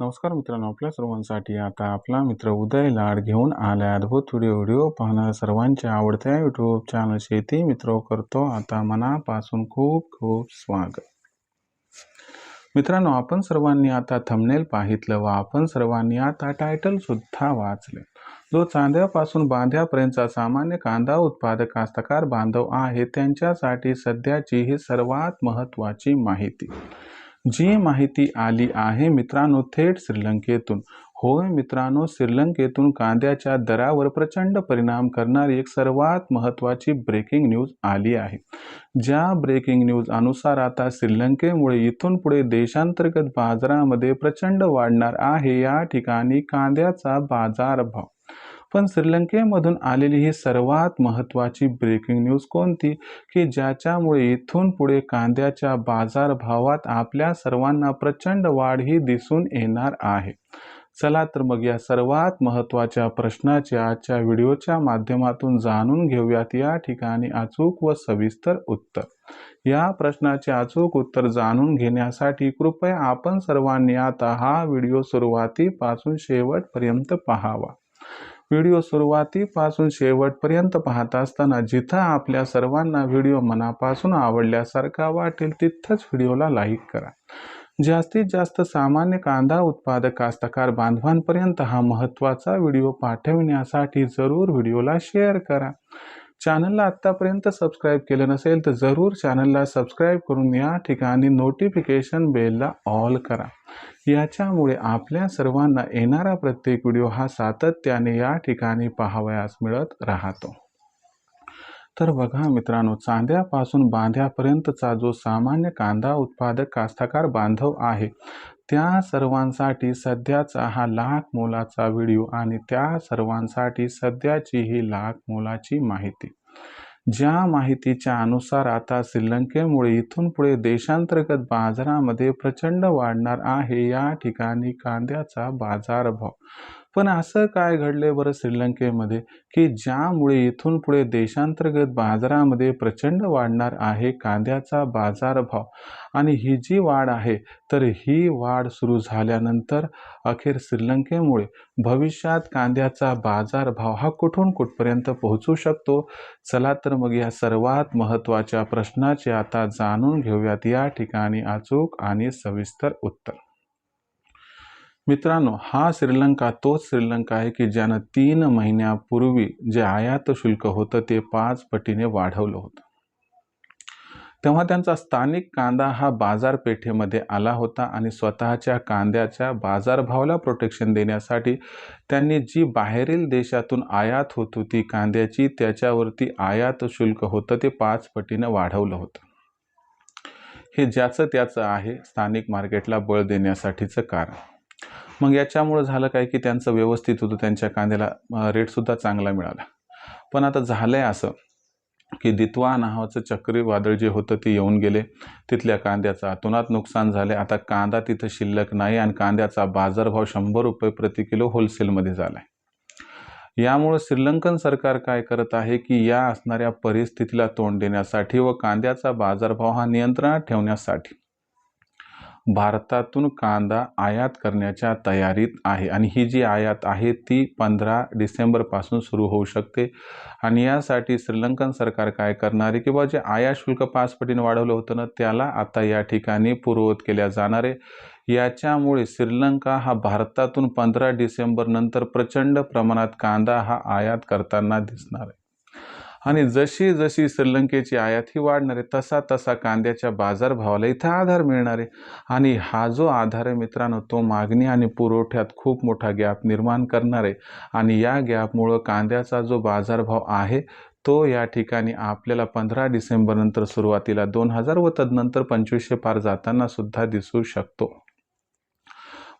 नमस्कार मित्रांनो, आपल्या सर्वांसाठी आता आपला मित्र उदय लाड घेऊन आलाय अद्भुत व्हिडिओ पाहणाऱ्या सर्वांच्या आवडत्या यूट्यूब चॅनल शेती मित्र करतो आता मनापासून खूप खूप स्वागत. मित्रांनो, आपण सर्वांनी आता थंबनेल पाहितलं व आपण सर्वांनी आता टायटल सुद्धा वाचले. जो चांद्यापासून बांध्यापर्यंतचा सामान्य कांदा उत्पादक कास्तकार बांधव आहे त्यांच्यासाठी सध्याची ही सर्वात महत्त्वाची माहिती. जी माहिती आली आहे मित्रांनो थेट श्रीलंकेतून. होय मित्रांनो, श्रीलंकेतून कांद्याच्या दरावर प्रचंड परिणाम करणारी एक सर्वात महत्त्वाची ब्रेकिंग न्यूज आली आहे. ज्या ब्रेकिंग न्यूज अनुसार आता श्रीलंकेमुळे इथून पुढे देशांतर्गत बाजारामध्ये प्रचंड वाढणार आहे या ठिकाणी कांद्याचा बाजारभाव. पण श्रीलंकेमधून आलेली ही सर्वात महत्त्वाची ब्रेकिंग न्यूज कोणती की ज्याच्यामुळे इथून पुढे कांद्याच्या बाजारभावात आपल्या सर्वांना प्रचंड वाढ ही दिसून येणार आहे. चला तर मग या सर्वात महत्त्वाच्या प्रश्नाचे आजच्या व्हिडिओच्या माध्यमातून जाणून घेऊयात या ठिकाणी अचूक व सविस्तर उत्तर. या प्रश्नाचे अचूक उत्तर जाणून घेण्यासाठी कृपया आपण सर्वांनी आता हा व्हिडिओ सुरुवातीपासून शेवटपर्यंत पाहावा. व्हिडिओ सुरुवातीपासून शेवटपर्यंत पाहत असताना जिथं आपल्या सर्वांना व्हिडिओ मनापासून आवडल्यासारखा वाटेल तिथंच व्हिडिओला लाईक करा. जास्तीत जास्त सामान्य कांदा उत्पादक कास्तकार बांधवांपर्यंत हा महत्त्वाचा व्हिडिओ पाठविण्यासाठी जरूर व्हिडिओला शेअर करा. चॅनलला आत्तापर्यंत सबस्क्राईब केलं नसेल तर जरूर चॅनलला सबस्क्राईब करून या ठिकाणी नोटिफिकेशन बेलला ऑल करा. याच्यामुळे आपल्या सर्वांना येणारा प्रत्येक व्हिडिओ हा सातत्याने या ठिकाणी पाहावयास मिळत राहतो. तर बघा मित्रांनो, चांद्यापासून बांध्यापर्यंतचा जो सामान्य कांदा उत्पादक कास्तकार बांधव आहे त्या सर्वांसाठी सध्याचा हा लाख मोलाचा व्हिडिओ आणि त्या सर्वांसाठी सध्याची ही लाख मोलाची माहिती. ज्या माहितीच्या अनुसार आता श्रीलंकेमुळे इथून पुढे देशांतर्गत बाजारामध्ये प्रचंड वाढणार आहे या ठिकाणी कांद्याचा बाजारभाव. पण असं काय घडले बरं श्रीलंकेमध्ये की ज्यामुळे इथून पुढे देशांतर्गत बाजारामध्ये प्रचंड वाढणार आहे कांद्याचा बाजारभाव. आणि ही जी वाढ आहे तर ही वाढ सुरू झाल्यानंतर अखेर श्रीलंकेमुळे भविष्यात कांद्याचा बाजारभाव हा कुठून कुठपर्यंत पोहोचू शकतो. चला तर मग या सर्वात महत्त्वाच्या प्रश्नाचे आता जाणून घेऊयात या ठिकाणी अचूक आणि सविस्तर उत्तर. मित्रांनो, हा श्रीलंका तोच श्रीलंका आहे की ज्यानं 3 महिन्यापूर्वी जे आयात शुल्क होतं ते 5 पटीने वाढवलं होतं. तेव्हा त्यांचा स्थानिक कांदा हा बाजारपेठेमध्ये आला होता आणि स्वतःच्या कांद्याच्या बाजारभावाला प्रोटेक्शन देण्यासाठी त्यांनी जी बाहेरील देशातून आयात होत होती कांद्याची त्याच्यावरती आयात शुल्क होतं ते 5 पटीने वाढवलं होतं. हे ज्याचं त्याचं आहे स्थानिक मार्केटला बळ देण्यासाठीचं कारण. मग याच्यामुळे झालं काय की त्यांचं व्यवस्थित होतं, त्यांच्या कांद्याला रेटसुद्धा चांगला मिळाला. पण आता झालंय असं की दितवा नावाचं चक्रीवादळ जे होतं ते येऊन गेले. तिथल्या कांद्याचं अतोनात नुकसान झाले. आता कांदा तिथं शिल्लक नाही आणि कांद्याचा बाजारभाव 100 रुपये प्रति किलो होलसेलमध्ये झाला आहे. यामुळे श्रीलंकन सरकार काय करत आहे की या असणाऱ्या परिस्थितीला तोंड देण्यासाठी व कांद्याचा बाजारभाव हा नियंत्रणात ठेवण्यासाठी भारतातून कांदा आयात करण्याच्या तयारीत आहे. आणि ही जी आयात आहे ती 15 डिसेंबरपासून सुरू होऊ शकते. आणि यासाठी श्रीलंकन सरकार काय करणार आहे की बा जे आयात शुल्क 5 पटीने वाढवलं होतं ना त्याला आता या ठिकाणी पूर्ववत केल्या जाणार आहे. याच्यामुळे श्रीलंका हा भारतातून 15 डिसेंबर नंतर प्रचंड प्रमाणात कांदा हा आयात करताना दिसणार आहे. आणि जशी जशी श्रीलंकेची आयात ही वाढणार आहे तसा तसा कांद्याच्या बाजारभावाला इथं आधार मिळणार आहे. आणि हा जो आधार आहे मित्रांनो तो मागणी आणि पुरवठ्यात खूप मोठा गॅप निर्माण करणार आहे. आणि या गॅपमुळं कांद्याचा जो बाजारभाव आहे तो या ठिकाणी आपल्याला 15 डिसेंबर नंतर सुरुवातीला 2000 व तदनंतर 2500 पार जाताना सुद्धा दिसू शकतो.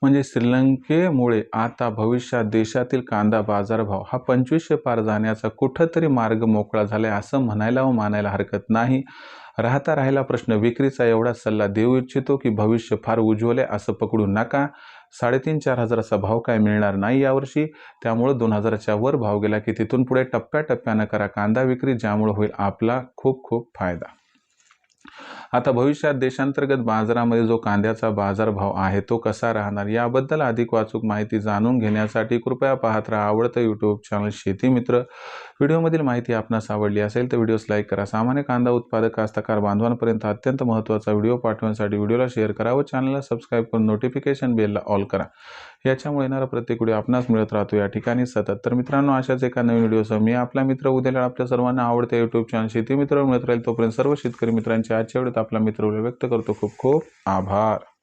म्हणजे श्रीलंकेमुळे आता भविष्यात देशातील कांदा बाजारभाव हा 2500 पार जाण्याचा कुठंतरी मार्ग मोकळा झालाय असं म्हणायला व मानायला हरकत नाही. राहिला प्रश्न विक्रीचा. एवढा सल्ला देऊ इच्छितो की भविष्य फार उज्ज्वल आहे असं पकडू नका. 3,500-4,000 हजाराचा भाव काय मिळणार नाही यावर्षी. त्यामुळे 2,000च्या वर भाव गेला की तिथून पुढे टप्प्याटप्प्यानं करा कांदा विक्री, ज्यामुळे होईल आपला खूप खूप फायदा. आता भविष्यात देशांतर्गत बाजारामध्ये जो कांद्याचा बाजारभाव आहे तो कसा राहणार याबद्दल अधिक अचूक माहिती जाणून घेण्यासाठी कृपया पाहत राहा आवडतं यूट्यूब चॅनल शेती मित्र। व्हिडिओमधील माहिती आपणास आवडली असेल तर व्हिडिओस लाईक करा। सामान्य कांदा उत्पादक कास्तकार बांधवांपर्यंत अत्यंत महत्त्वाचा व्हिडिओ पाठवण्यासाठी व्हिडिओला शेअर करा व चॅनलला सबस्क्राईब करून नोटिफिकेशन बेलला ऑल करा। याच्यामुळे येणारा प्रत्येक व्हिडिओ आपणास मिळत राहतो या ठिकाणी सतत। तर मित्रांनो, अशाच एका नवीन व्हिडिओसह मी आपला मित्र उद्याला आपल्या सर्वांना आवडते यूट्यूब चॅनल शेती मित्र मिळत राहील। तोपर्यंत सर्व शेतकरी मित्रांचे आजच्या व्हिडिओत आपला मित्र व्यक्त करतो। खूप खूप आभार।